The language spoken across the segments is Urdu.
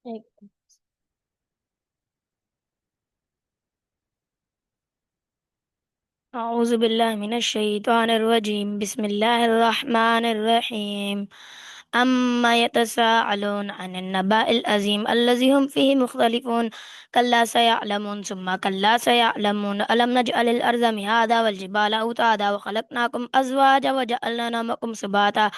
ایک اعوذ باللہ من الشیطان الرجیم بسم اللہ الرحمن الرحیم اما يتساءلون عن النبأ العظیم الذی هم فیہ مختلفون کلا سیعلمون ثم کلا سیعلمون الم نجعل الارض مہادا والجبال اوتادا وخلقناکم ازواجا وجعلنا نومکم سباتا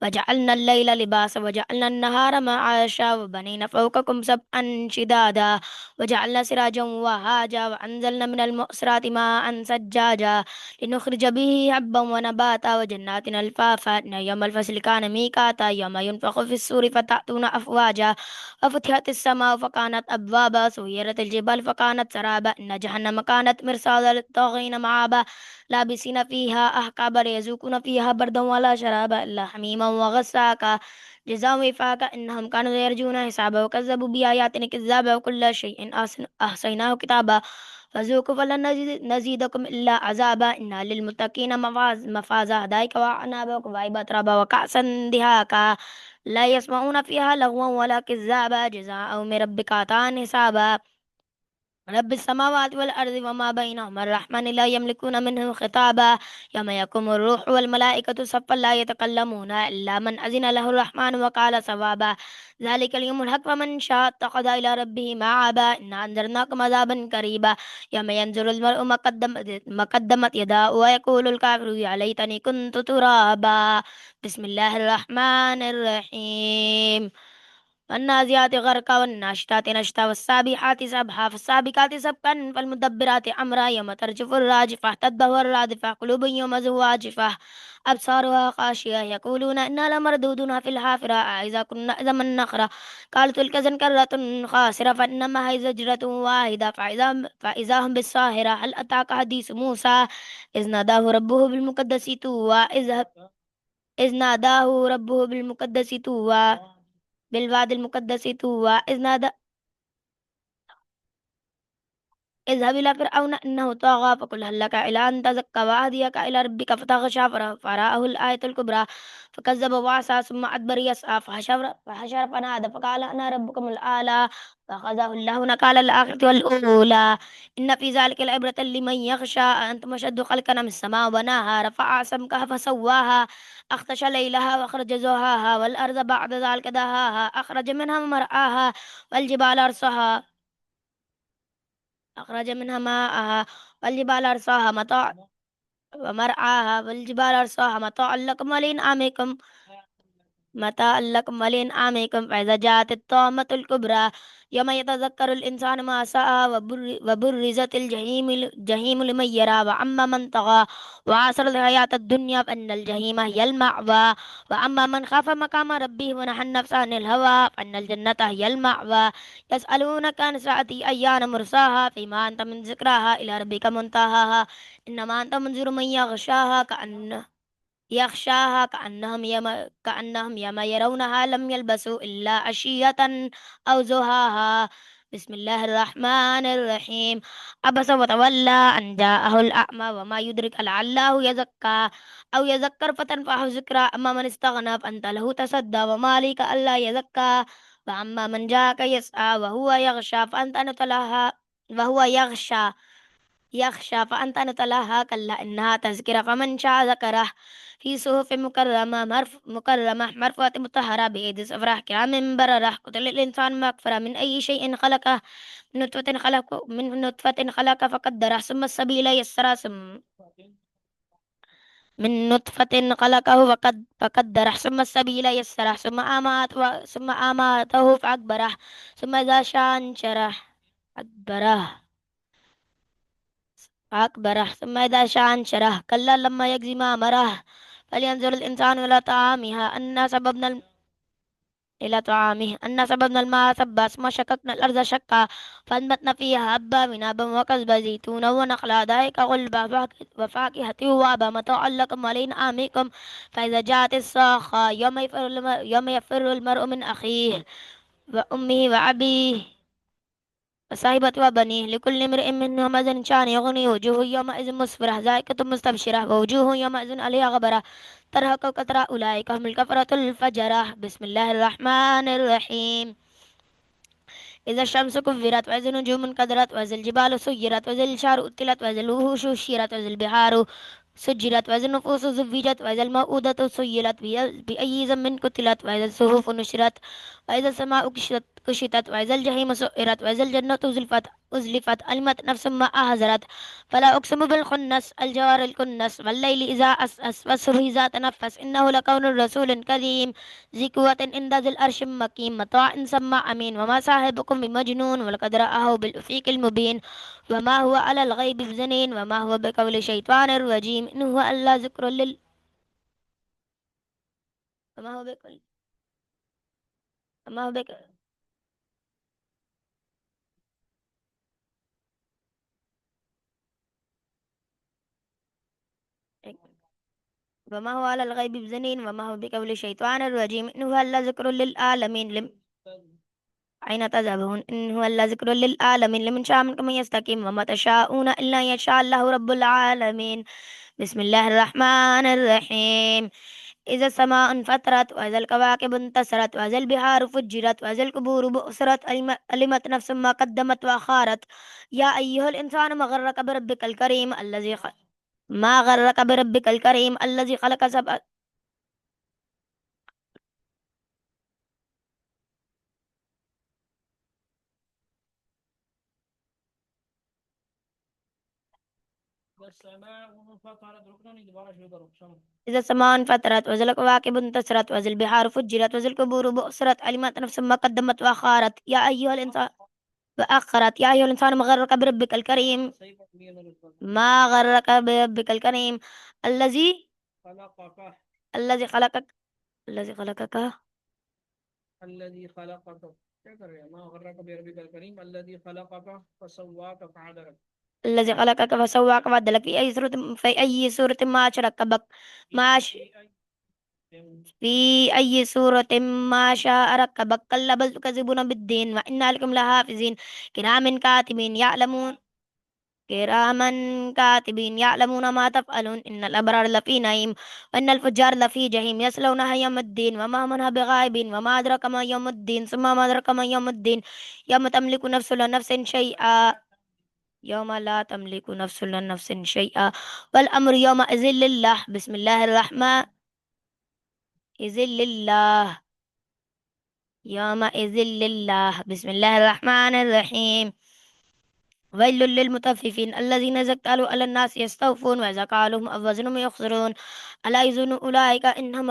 وجعلنا الليل لباسا وجعلنا النهار معاشا وبنينا فوقكم سبعا شدادا وجعلنا سراجا وهاجا وأنزلنا من المعصرات ماء ثجاجا لنخرج به حبا ونباتا وجنات ألفافا إن يوم الفصل كان ميقاتا يوم ينفخ في الصور فتأتون أفواجا وفتحت السماء فكانت أبوابا سيرت الجبال فكانت سرابا إن جهنم كانت مرصادا للطاغين مآبا لابسين فيها أحقابا يذوقون فيها بردا ولا شرابا إلا حميما وغساقا جزاء وفاقا إنهم كانوا لا يرجون حسابا وكذبوا بآياتنا كذابا وكل شيء أحصيناه كتابا فذوقوا فلن نزيدكم إلا عذابا إن للمتقين مفازا حدائق وأعنابا وكواعب أترابا وكأسا دهاقا لا يسمعون فيها لغوا ولا كذابا جزاء من ربك عطاء حسابا رب السماوات والأرض وما بينهما الرحمن لا يملكون منه خطابا يوم يقوم الروح والملائكة صفا لا يتكلمون إلا من أذن له الرحمن وقال صوابا ذلك اليوم الحق فمن شاء اتخذ إلى ربه مآبا إنا أنذرناكم عذابا قريبا يوم ينظر المرء ما قدمت يداه ويقول الكافر يا ليتني كنت ترابا بسم الله الرحمن الرحيم والنازعات غرقا والناشطات نشطا والسابحات سبحا فالسابقات سبقا فالمدبرات أمرا يوم ترجف الراجفة تتبع الرادفة قلوب يومئذ واجفة أبصارها خاشية يقولون إنا لمردودون في الحافرة أإذا كنا عظاما نخرة قالوا تلك إذا كرة خاسرة فإنما هي زجرة واحدة فإذا هم بالساهرة هل أتاك حديث موسى إذ ناداه ربه بالمقدس طوى إذ ناداه ربه بالمقدس طوى بالواد المقدس طوى اذهب إلى فرعون إنه طغى فقل هل لك إلى أن تزكى وأهديك إلى ربك فتغشى فرآه الآية الكبرى فكذب وعصى ثم أدبر يسعى فحشر فنادى فقال أنا ربكم الأعلى فأخذه الله نكال الآخرة والأولى إن في ذلك العبرة لمن يخشى أنتم أشد خلقا من السماء بناها رفع سمكها فسواها أغطش ليلها وأخرج زهاها والأرض بعد ذلك دهاها أخرج منها مرعاها والجبال أرساها أخرج منها ماءها والجبال أرساها متاع ومرعاها والجبال أرساها متاعا لكم ولأنعامكم متاعا لكم ولأنعامكم فإذا جاءت الطامة الكبرى يوم يتذكر الإنسان ما سعى وبرزت الجحيم لمن يرى وأما من طغى وآثر الحياة الدنيا فإن الجحيم هي المأوى وأما من خاف مقام ربه ونهى النفس عن الهوى فإن الجنة هي المأوى يسألونك عن الساعة أيان مرساها فيما أنت من ذكراها إلى ربك منتهاها إنما أنت منذر من يغشاها كأنهم يوم يرونها لم يلبسوا إلا عشية أو زهاها بسم الله الرحمن الرحيم عبس وتولى أن جاءه الأعمى وما يدرك لعله يزكى أو يذكر فتنفعه الذكرى أما من استغنى فأنت له تصدى وما عليك ألا يزكى فأما من جاءك يسعى وهو يغشى فأنت نتلها وهو يخشى فأنت نتلها كلا إنها تذكرة فمن شاء ذكره في صحف مكرمة مرفوعة مطهرة بيد سفرة كرام بررة قتل الإنسان ما أكفر من أي شيء خلقه من نطفة خلق فقدره ثم السبيل يسره من نطفة خلقه فقدره ثم السبيل يسره ثم أماته فأكبره ثم إذا شاء أنشره أكبره ثم إذا شاء أنشره كلا لما يقضي ما أمره فلينظر الإنسان إلى طعامه أنا الماء صبا ثم شققنا الأرض شقا فأنبتنا فيها حبا ونبا وكسبا زيتونا ونخلا ذلك غلبا وفاكهة وابا متاعا لكم ولأنعامكم فإذا جاءت الصاخة يوم يفر المرء من أخيه وأمه وأبيه وصاحبة وبنيه لكل امرئ منهم أذن شان يغني وجوه يومئذ مسفرة ذائقة مستبشرة ووجوه يومئذ عليها غبرة ترهق قترة أولئك هم الكفرة الفجرة بسم الله الرحمن الرحيم إذا الشمس كورت وإذا النجوم انكدرت وإذا الجبال سيرت وإذا الشجر أكلت وإذا الوحوش حشرت وإذا البحار سجرت وإذا النفوس زوجت وإذا الموءودة سئلت بأي ذنب قتلت وإذا الصحف نشرت وإذا السماء كشطت وإذا الجحيم سئرت وإذا الجنة أزلفت علمت نفس ما أحضرت فلا أقسم بالخنس الجوار الكنس والليل إذا أسأس والصبح إذا تنفس إنه لقول رسول كريم ذي قوة عند ذي العرش مكين مطاع ثم أمين وما صاحبكم بمجنون ولقد رآه بالأفق المبين وما هو على الغيب بزنين وما هو بقول شيطان رجيم إن هو إلا ذكر وما هو بقول وما هو بقول وما هو على الغيب بزنين وما هو بقول شيطان رجيم إن هو إلا ذكر للعالمين أين تذهبون إن هو إلا ذكر للعالمين لمن شاء منكم أن يستقيم وما تشاءون إلا أن يشاء الله رب العالمين بسم الله الرحمن الرحيم إذا السماء انفطرت وإذا الكواكب انتثرت وإذا البحار فجرت وإذا القبور بؤسرت علمت نفس ما قدمت وأخارت يا أيها الإنسان ما غرك بربك الكريم ما غرك بربك الكريم الذي خلق سبع. إذا السماء انفطرت وإذا الكواكب انتثرت وإذا البحار فجرت وإذا القبور بؤسرت علمت نفس ما قدمت وأخارت يا أيها الإنسان وأخرت يا أيها الإنسان ما غرك بربك الكريم ما غرك بربك الكريم الذي الذي خلقك الذي خلقك الذي خلقك فسواك فعدلك في أي سورة ما ركبك ما ش... في أي سورة ما شاء ركبك كلا بل تكذبون بالدين وإنا لكم لحافظين كرام كاتبين يعلمون كراما كاتبين يعلمون ما تفعلون إن الأبرار لفي نعيم وإن الفجار لفي جحيم يصلونها يوم الدين وما منها بغائبين وما أدرك ما يوم الدين ثم ما أدرك ما يوم الدين يوم تملك نفس لنفس شيئا يوم لا تملك نفس لنفس شيئا والأمر يومئذ لله بسم الله الرحمن إذ لله يومئذ لله بسم الله الرحمن الرحيم ويل للمطففين الذين إذا اكتالوا على الناس يستوفون وإذا كالوهم أو وزنهم يخسرون ألا يظن أولئك إنهم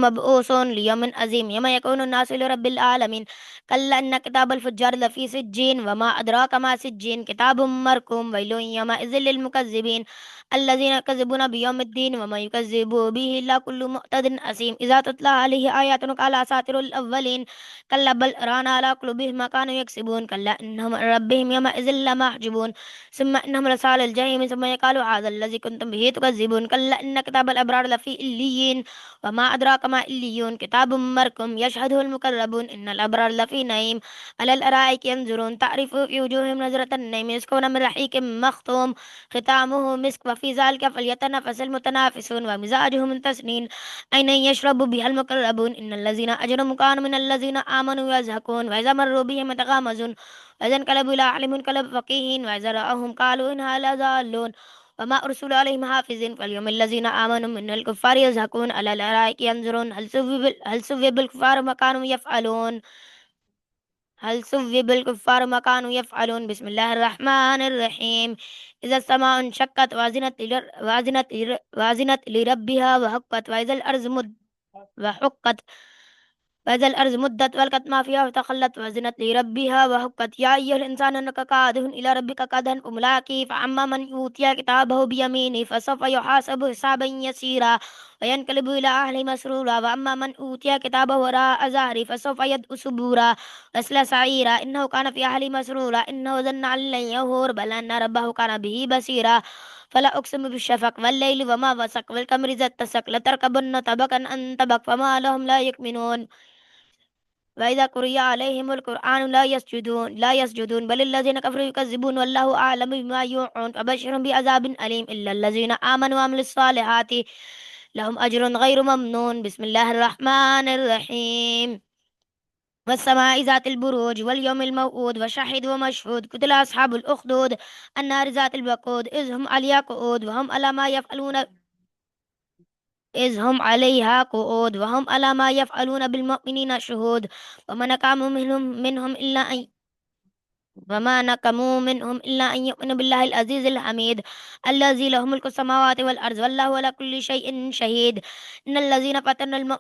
مبعوثون ليوم عظيم يوم يكون الناس لرب العالمين كلا إن كتاب الفجار لفي سجين وما أدراك ما سجين كتاب مرقوم ويل يومئذ للمكذبين الذين يكذبون بيوم الدين وما يكذب به إلا كل معتد أثيم إذا تتلى عليه آياتنا قال أساطير الأولين كلا بل ران على قلوبهم ما كانوا يكسبون كلا إنهم عن ربهم يومئذ لمحجوبون ثم إنهم لصال الجحيم ثم يقالوا هذا الذي كنتم به تكذبون كلا إن كتاب الأبرار لفي إليين وما أدراك ما إليون كتاب مرقم يشهده المقربون إن الأبرار لفي نعيم على الأرائك ينظرون تعرف في وجوههم نظرة النعيم يسقون من رحيق مختوم ختامه مسك وفي ذلك فليتنافس المتنافسون ومزاجه من تسنين عينا يشرب بها المقربون إن الذين أجرموا كانوا من الذين آمنوا يزهقون وإذا مروا بهم يتغامزون وإذا انقلبوا إلى أهلهم انقلبوا فقيهين وإذا رأوهم قالوا إن هؤلاء ضالون وما أرسلوا عليهم حافظين فاليوم الذين آمنوا من الكفار يزهقون على الأرائك ينظرون هل سوي بالكفار ما كانوا يفعلون هل سوي بالكفار ما كانوا يفعلون بسم الله الرحمن الرحيم إذا السماء انشقت وازنت لربها وحقت وإذا الأرض وحقت وإذا الأرض مدت والقت ما فيها وتخلت وزنت لربها وحقت يا أيها الإنسان إنك كادح إلى ربك كادحا فملاقيه فأما من أوتي كتابه بيمينه فسوف يحاسب حسابا يسيرا وينقلب إلى أهله مسرورا وأما من أوتي كتابه وراء ظهره فسوف يدعو سبورا ويصلى سعيرا إنه كان في أهله مسرورا إنه ظن أن لن يحور بل أن ربه كان به بصيرا فلا أقسم بالشفق والليل وما وسق والقمر إذا اتسق لتركبن طبقا عن طبق فما لهم لا يؤمنون وإذا قرئ عليهم القرآن لا يسجدون بل الذين كفروا يكذبون والله أعلم بما يوعون فبشرهم بعذاب أليم إلا الذين آمنوا وعملوا الصالحات لهم أجر غير ممنون بسم الله الرحمن الرحيم والسماء ذات البروج واليوم الموعود وشاهد ومشهود قتل أصحاب الأخدود النار ذات الوقود إذ هم عليها قعود وهم على ما يفعلون بالمؤمنين شهود وما نقموا منهم إلا أن وما نقموا منهم إلا أن يؤمنوا بالله العزيز الحميد الذي له ملك السماوات والأرض والله على كل شيء شهيد إن الذين فتنوا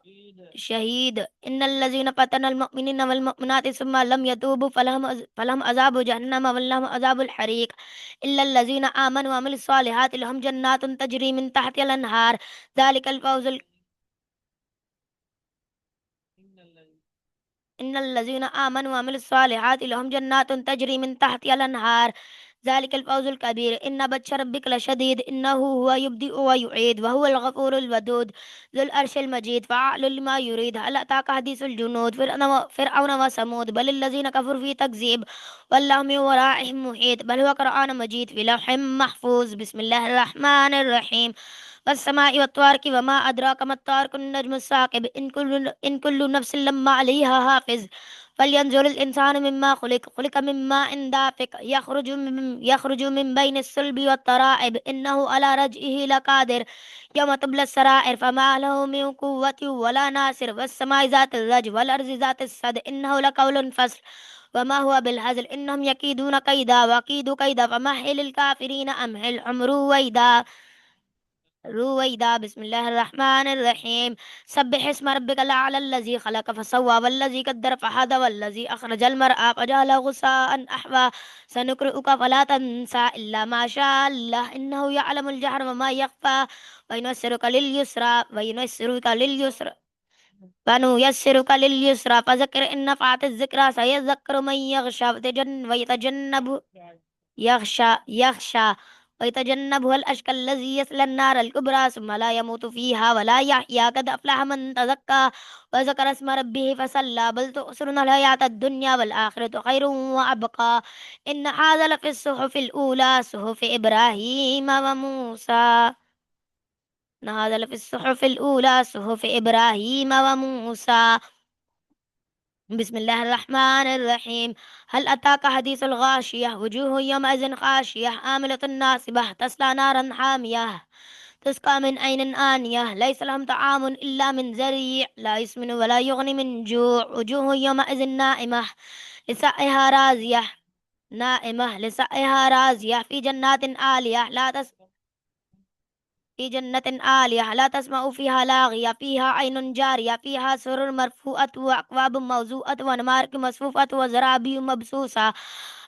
إن الذين فتنوا المؤمنين والمؤمنات ثم لم يتوبوا فلهم عذاب جهنم ولهم عذاب الحريق إلا الذين آمنوا وعملوا الصالحات لهم جنات تجري من تحتها الأنهار ذلك الفوز إن الذين آمنوا وعملوا الصالحات لهم جنات تجري من تحتها الأنهار ذلك الفوز الكبير إن بطش ربك لشديد إنه هو يبدئ ويعيد وهو الغفور الودود ذو العرش المجيد فعال لما يريد هل أتاك حديث الجنود فرعون وثمود بل الذين كفروا في تكذيب والله من ورائهم محيط بل هو قرآن مجيد في لوح محفوظ بسم الله الرحمن الرحيم والسماء والطارق وما أدراك ما الطارق النجم الثاقب إن كل نفس لما عليها حافظ فلينظر الإنسان مما خلق من ماء دافق يخرج من بين الصلب والترائب إنه على رجعه لقادر يوم تبلى السرائر فما له من قوة ولا ناصر والسماء ذات الرجع والأرض ذات الصدع إنه لقول فصل وما هو بالهزل إنهم يكيدون كيدا وأكيد كيدا فمهل الكافرين أمهلهم رويدا بسم الله الرحمن الرحيم سبح اسم ربك الأعلى الذي خلق فسوى والذي قدر فهدى والذي أخرج المرعى فجعله غثاء أحوى سنقرئك فلا تنسى إلا ما شاء الله إنه يعلم الجهر وما يخفى ونيسرك لليسرى فذكر إن نفعت الذكرى سيذكر من يغشى يخشى ويتجنبها الأشقى الذي يصلى النار الكبرى ثم لا يموت فيها ولا يحيا قد أفلح من تزكى وذكر اسم ربه فصلى بل تؤثرون الحياة الدنيا والآخرة خير وأبقى إن هذا لفي الصحف الأولى صحف إبراهيم وموسى إن هذا لفي الصحف الأولى صحف إبراهيم وموسى بسم الله الرحمن الرحيم هل أتاك حديث الغاشية وجوه يومئذ خاشية عاملة ناصبة تصلى نارا حامية تسقى من عين آنية ليس لهم طعام إلا من ذريع لا يسمن ولا يغني من جوع وجوه يومئذ لسعيها راضية نائمة لسعيها راضية في جنة عالية لا تسمع فيها لاغية فيها عين جارية فيها سرر مرفوعة وأكواب موضوعة ونمارق مصفوفة وزرابي مبثوثة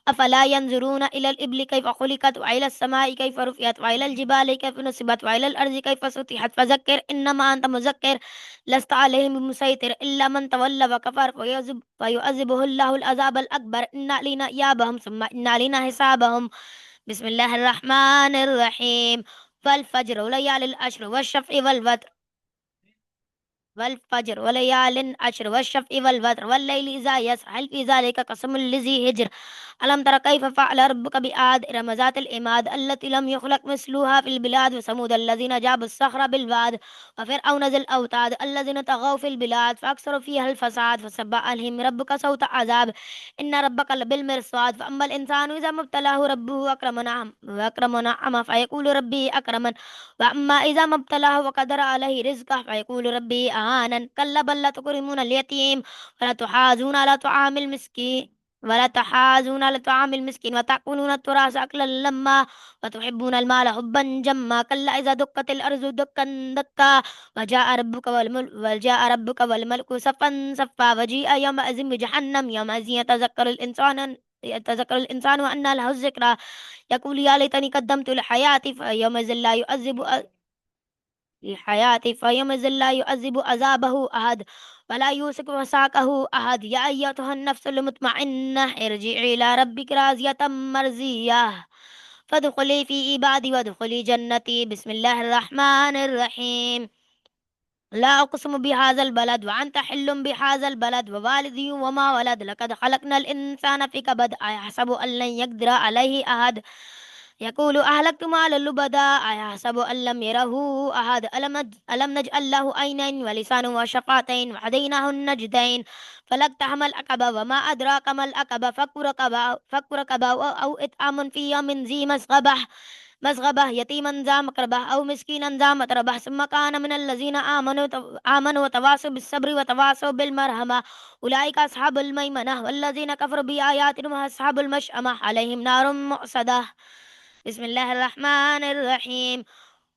أفلا ينظرون إلى الإبل كيف خلقت وإلى السماء كيف رفعت وإلى الجبال كيف نصبت وإلى الأرض كيف سطحت فذكر إنما أنت مذكر لست عليهم بمسيطر إلا من تولى وكفر فيعذبه الله العذاب الأكبر إن علينا إيابهم ثم إن علينا حسابهم بسم الله الرحمن الرحيم والفجر وليال العشر والشفع والوتر والليل إذا يسر هل في ذلك قسم لذي هجر ألم تر كيف فعل ربك بآد إرم ذات العماد التي لم يخلق مثلها في البلاد وثمود الذين جابوا الصخر بالواد وفرعون ذي الأوتاد الذين طغوا في البلاد فأكثروا فيها الفساد فسبح عليهم ربك صوت عذاب إن ربك لبالمرصاد فأما الإنسان إذا ما ابتلاه ربه أكرم نعمه فيقول ربي أكرمن وأما إذا ما ابتلاه وقدر عليه رزقه فيقول ربي أهانن كلا بل لا تكرمون اليتيم ولا تحاضون على طعام المسكين وتأكلون التراث أكلا لما وتحبون المال حبا جما كلا إذا دكت الأرض دكا دكا وجاء ربك والملك صفا صفا وجيء يومئذ بجهنم يومئذ يتذكر الإنسان وأنى له الذكرى يقول يا ليتني قدمت لحياتي فيومئذ لا يعذب عذابه أحد ولا يوثق وثاقه أحد يا أيتها النفس المطمئنة ارجعي إلى ربك راضية مرضية فادخلي في عبادي وادخلي جنتي بسم الله الرحمن الرحيم لا أقسم بهذا البلد وأنت حل بهذا البلد ووالد وما ولد لقد خلقنا الإنسان في كبد أيحسب أن لن يقدر عليه أحد يقول أهلكت مالا لبدا أيحسب أن لم يره أحد ألم نجعل له عينين ولسانا وشفتين وهديناه النجدين فلاقتحم العقبة وما أدراك ما العقبة فك رقبة أو إطعام في يوم ذي مسغبة يتيما ذا مقربة أو مسكينا ذا متربة ثم كان من الذين آمنوا وتواصوا بالصبر وتواصوا بالمرحمة أولئك أصحاب الميمنة والذين كفروا بآياتنا أصحاب المشأمة عليهم نار مؤصدة. بسم الله الرحمن الرحيم.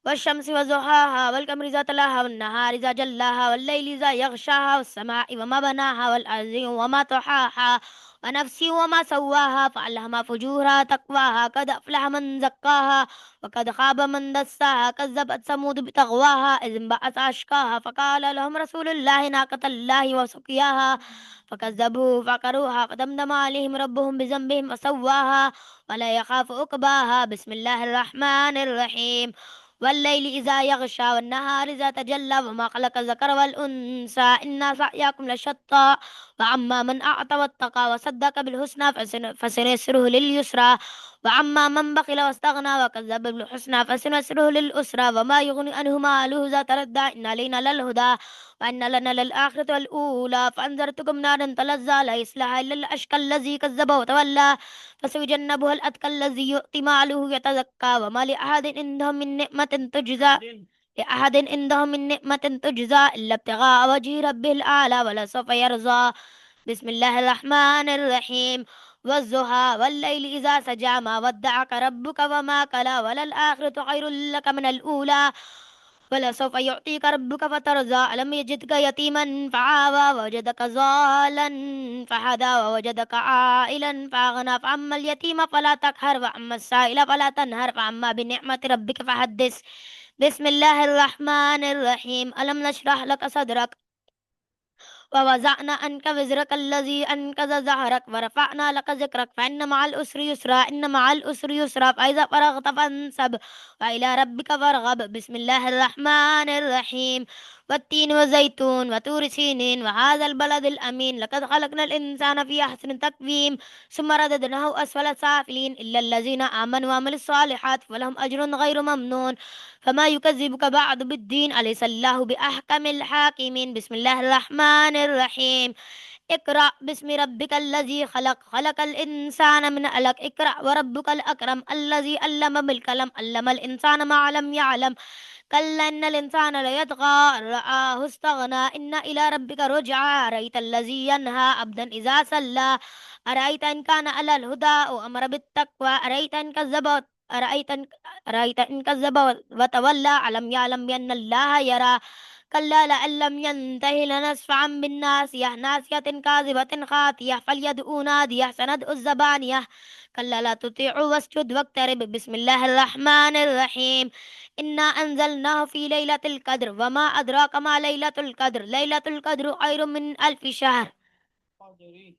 والشمس وضحاها والقمر إذا تلاها والنهار إذا جلاها والليل إذا يغشاها والسماء وما بناها والأرض وما طحاها ونفس وما سواها فألهمها فجورها تقواها قد أفلح من زكاها وقد خاب من دساها كذبت ثمود بتغواها إذ انبعث أشقاها فقال لهم رسول الله ناقة الله وسقياها فكذبوه فعقروها فدمدم عليهم ربهم بذنبهم فسواها ولا يخاف عقباها. بسم الله الرحمن الرحيم. والليل إذا يغشى والنهار إذا تجلى وما خلق الذكر والأنثى إن سعيكم لشتى وأما من أعطى واتقى وصدق بالحسنى فسنيسره لليسرى وأما من بخل واستغنى وكذب بالحسنى فسنيسره للأسرى وما يغني عنه ماله إذا تردى إن علينا للهدى وإن لنا للآخرة والأولى فأنذرتكم نارا تلظى لا يصلاها إلا الأشقى الذي كذب وتولى فسيجنبها الأتقى الذي يؤتي ماله يتزكى وما لأحد عندهم من نعمة تجزى إلا ابتغاء وجه ربه الأعلى ولسوف يرضى. بسم الله الرحمن الرحيم. والضحى والليل إذا سجى ما ودعك ربك وما قلى وللآخرة خير لك من الأولى ولسوف يعطيك ربك فترضى ألم يجدك يتيما فعاوى ووجدك ضالا فهدى ووجدك عائلا فأغنى فأما اليتيم فلا تقهر وأما السائل فلا تنهر فأما بنعمة ربك فحدث. بسم الله الرحمن الرحيم. ألم نشرح لك صدرك ووضعنا عنك وزرك الذي أنقض ظهرك ورفعنا لك ذكرك فإن مع العسر يسرا إن مع العسر يسرا فإذا فرغت فانصب وإلى ربك فارغب. بسم الله الرحمن الرحيم. والتين وزيتون وطور سينين وهذا البلد الأمين لقد خلقنا الإنسان في أحسن تقويم ثم رددناه أسفل سافلين إلا الذين آمنوا وعملوا الصالحات فلهم أجر غير ممنون فما يكذبك بعد بالدين أليس الله بأحكم الحاكمين. بسم الله الرحمن الرحيم. اقرأ باسم ربك الذي خلق الإنسان من علق اقرأ وربك الأكرم الذي علم بالقلم علم الإنسان ما لم يعلم كلا إن الإنسان ليطغى أن رآه استغنى إن إلى ربك رجعى أرأيت الذي ينهى عبدا إذا صلى أرأيت إن كان على الهدى وأمر بالتقوى أرأيت إن كذب وتولى ألم يعلم بأن الله يرى كلا لئن لم ينته لنسفعا بالناصية ناصية كاذبة خاطية فليدعو ناديه سندعو الزبانية كلا لا تطيعه واسجد واقترب. بسم الله الرحمن الرحيم. إنا أنزلناه في ليلة القدر وما أدراك ما ليلة القدر ليلة القدر خير من ألف شهر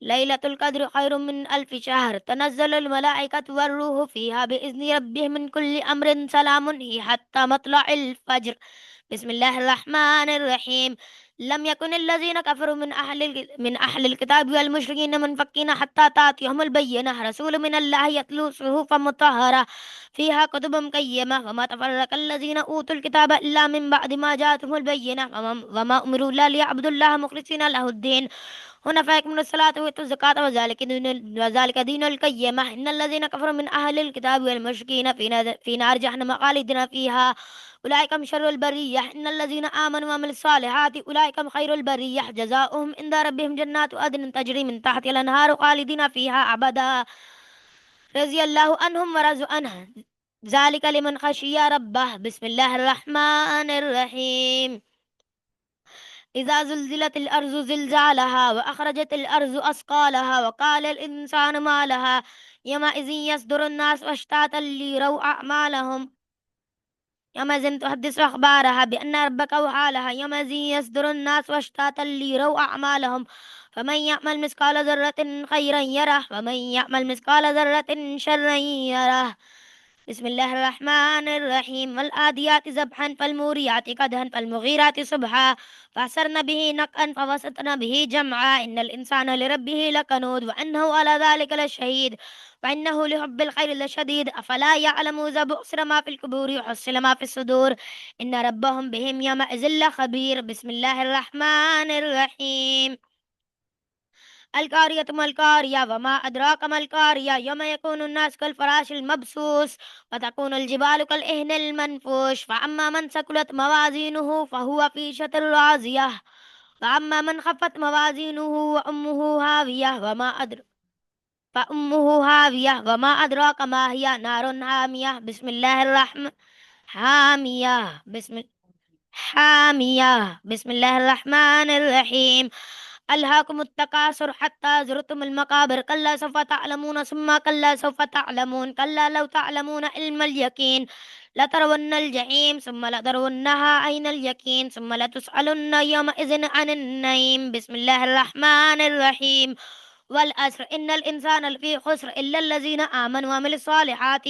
ليلة القدر خير من ألف شهر تنزل الملائكة والروح فيها بإذن ربهم من كل أمر سلام هي حتى مطلع الفجر. بسم الله الرحمن الرحيم. لم يكن الذين كفروا من أهل الكتاب والمشركين منفكين حتى تأتيهم البينة رسول من الله يتلو صحفا مطهرة فيها كتب قيمة وما تفرق الذين أوتوا الكتاب إلا من بعد ما جاءتهم البينة وما أمروا إلا ليعبدوا الله مخلصين له الدين حنفاء يقيمون الصلاة ويؤتوا الزكاة وذلك دين القيمة إن الذين كفروا من أهل الكتاب والمشركين في نار جهنم خالدين فيها أولئك هم شر البرية إن الذين آمنوا وعملوا الصالحات أولئك هم خير البرية جزاؤهم عند ربهم جنات عدن تجري من تحت الأنهار خالدين فيها أبدا رضي الله عنهم ورضوا عنه ذلك لمن خشي ربه. بسم الله الرحمن الرحيم. إذا زلزلت الأرض زلزالها وأخرجت الأرض أثقالها وقال الإنسان ما لها يومئذ يصدر الناس أشتاتا ليروا أعمالهم يومئذ تحدث أخبارها بأن ربك أوحى لها يومئذ يصدر الناس أشتاتا ليروا أعمالهم فمن يعمل مثقال ذرة خيرا يره ومن يعمل مثقال ذرة شرا يره. بسم الله الرحمن الرحيم والآديات ذبحا فالموريات قدحا فالمغيرات صبحا فأثرن به نقعا فوسطن به جمعا إن الإنسان لربه لكنود وإنه على ذلك لشهيد وإنه لحب الخير لشديد أفلا يعلم إذا بعثر ما في القبور وحصل ما في الصدور إن ربهم بهم يومئذ لخبير. بسم الله الرحمن الرحيم. القارية ما القارية وما أدراك ما القارية يوم يكون الناس كالفراش المبثوث وتكون الجبال كالإهن المنفوش فأما من ثقلت موازينه فهو في عيشة راضية وأما من خفت موازينه وأمه هاوية وما أدراك ما هي نار حامية. بسم الله الرحمن حامية بسم حامية بسم الله الرحمن الرحيم. ألهاكم التكاثر حتى زرتم المقابر كلا سوف تعلمون ثم كلا سوف تعلمون كلا لو تعلمون علم اليقين لترون الجحيم ثم لترونها عين اليقين ثم لتسألن يومئذ عن النعيم. بسم الله الرحمن الرحيم. والأسر إن الإنسان لفي خسر إلا الذين آمنوا وعملوا الصالحات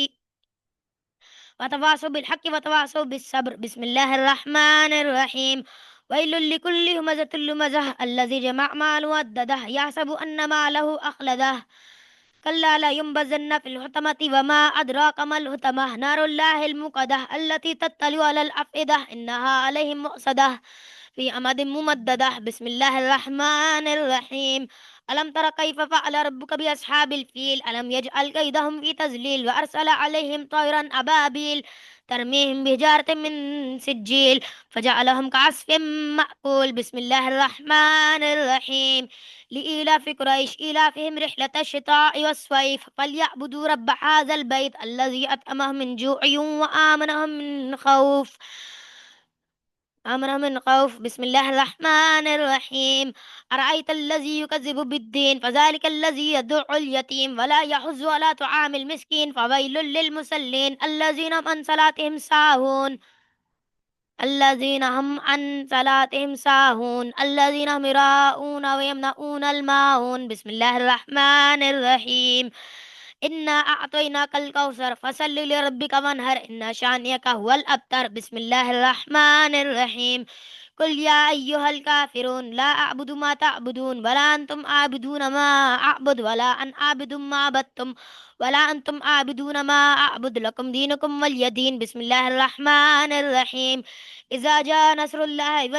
وتواصوا بالحق وتواصوا بالصبر. بسم الله الرحمن الرحيم. ويل لكل همزة لمزة الذي جمع مال وعدده يحسب أن ماله أخلده كلا لا ينبذن في الحطمة وما أدراك ما الحطمة نار الله الموقدة التي تطلع على الأفئدة إنها عليهم مؤصدة في أمد ممددة. بسم الله الرحمن الرحيم. ألم تر كيف فعل ربك بأصحاب الفيل ألم يجعل كيدهم في تذليل وأرسل عليهم طيرا أبابيل ترميهم بحجارة من سجيل فجعلهم كعصف مأكول. بسم الله الرحمن الرحيم. لإيلاف قريش إيلافهم رحلة الشتاء والصيف فليعبدوا رب هذا البيت الذي أطعمهم من جوع وآمنهم من خوف أمر من خوف. بسم الله الرحمن الرحيم. أرأيت الذي يكذب بالدين فذلك الذي يدع اليتيم ولا يحض على طعام المسكين فويل للمصلين الذين هم يراءون ويمنعون الماعون. بسم الله الرحمن الرحيم. إنا أعطيناك الكوثر فصل لربك وانهر إن شانئك هو الأبتر. بسم الله الرحمن الرحيم. قل يا أيها الكافرون لا أعبد ما تعبدون ولا أنتم عابدون ما أعبد ولا أن أعبد ما عبدتم ولا أنتم عابدون ما أعبد لكم دينكم ولي دين. بسم الله الرحمن الرحيم. إذا جاء نصر الله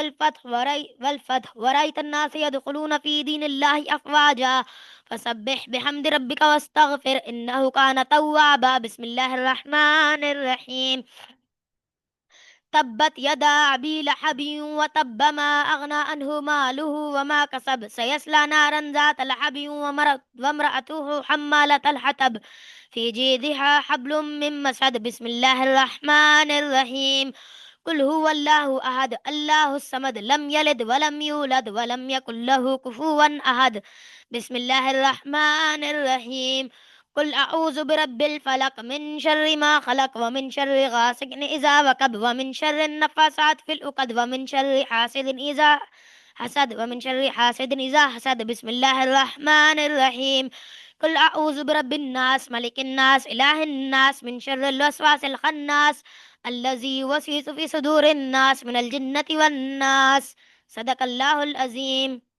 والفتح ورأيت الناس يدخلون في دين الله أفواجا فسبح بحمد ربك واستغفر إنه كان توابا. بسم الله الرحمن الرحيم. تبت يدا أبي لهب وتب ما أغنى عنه ماله وما كسب سيصلى نارا ذات لهب وامرأته حمالة الحطب في جيدها حبل من مسد. بسم الله الرحمن الرحيم. قل هو الله أحد الله الصمد لم يلد ولم يولد ولم يكن له كفوا أحد. بسم الله الرحمن الرحيم. قل أعوذ برب الفلق من شر ما خلق ومن شر غاسق إذا وقب ومن شر النفاثات في العقد ومن شر حاسد إذا حسد. بسم الله الرحمن الرحيم. قل أعوذ برب الناس ملك الناس إله الناس من شر الوسواس الخناس الذي يوسوس في صدور الناس من الجنة والناس. صدق الله العظيم.